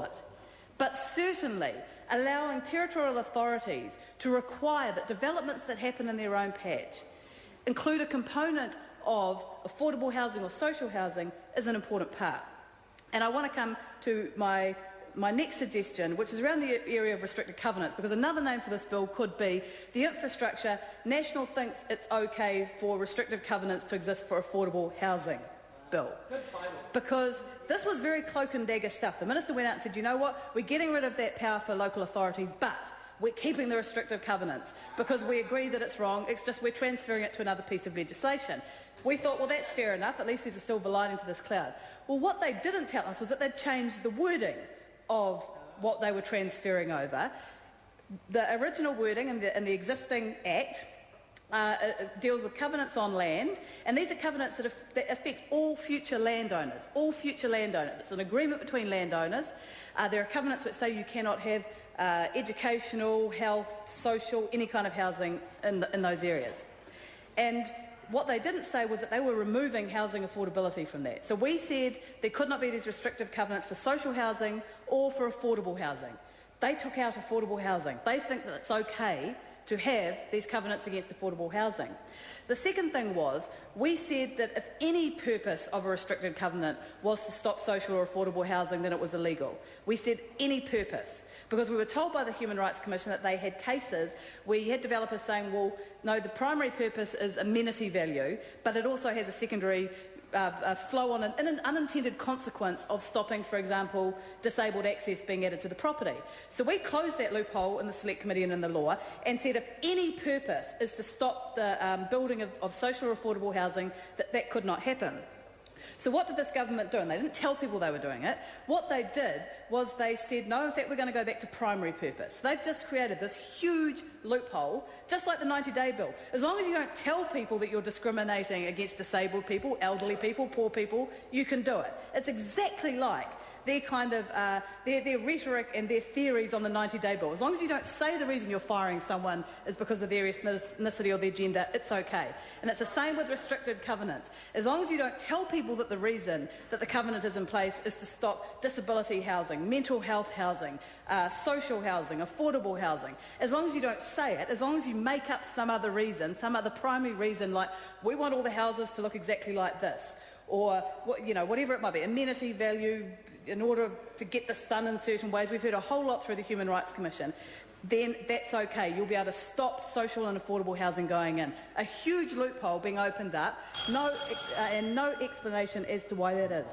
it. But certainly allowing territorial authorities to require that developments that happen in their own patch include a component of affordable housing or social housing is an important part. And I want to come to my next suggestion, which is around the area of restricted covenants, because another name for this bill could be the infrastructure. National thinks it's okay for restrictive covenants to exist for affordable housing bill. Because this was very cloak and dagger stuff. The Minister went out and said, you know what, we're getting rid of that power for local authorities, but we're keeping the restrictive covenants because we agree that it's wrong, it's just we're transferring it to another piece of legislation. We thought, well, that's fair enough, at least there's a silver lining to this cloud. Well, what they didn't tell us was that they'd changed the wording of what they were transferring over. The original wording in the existing Act deals with covenants on land, and these are covenants that affect all future landowners. All future landowners. It's an agreement between landowners. There are covenants which say you cannot have educational, health, social, any kind of housing in those areas. And what they didn't say was that they were removing housing affordability from that. So we said there could not be these restrictive covenants for social housing or for affordable housing. They took out affordable housing. They think that it's okay to have these covenants against affordable housing. The second thing was, we said that if any purpose of a restricted covenant was to stop social or affordable housing, then it was illegal. We said any purpose, because we were told by the Human Rights Commission that they had cases where you had developers saying, well, no, the primary purpose is amenity value, but it also has a secondary flow-on and an unintended consequence of stopping, for example, disabled access being added to the property. So we closed that loophole in the Select Committee and in the law and said if any purpose is to stop the building of social or affordable housing, that could not happen. So what did this government do? And they didn't tell people they were doing it. What they did was they said, no, in fact, we're going to go back to primary purpose. They've just created this huge loophole, just like the 90-day bill. As long as you don't tell people that you're discriminating against disabled people, elderly people, poor people, you can do it. It's exactly like their kind of their rhetoric and their theories on the 90-day bill. As long as you don't say the reason you're firing someone is because of their ethnicity or their gender, it's okay. And it's the same with restricted covenants. As long as you don't tell people that the reason that the covenant is in place is to stop disability housing, mental health housing, social housing, affordable housing, as long as you don't say it, as long as you make up some other reason, some other primary reason, like we want all the houses to look exactly like this, or whatever it might be, amenity value, in order to get the sun in certain ways. We've heard a whole lot through the Human Rights Commission. Then that's okay. You'll be able to stop social and affordable housing going in. A huge loophole being opened up, and no explanation as to why that is.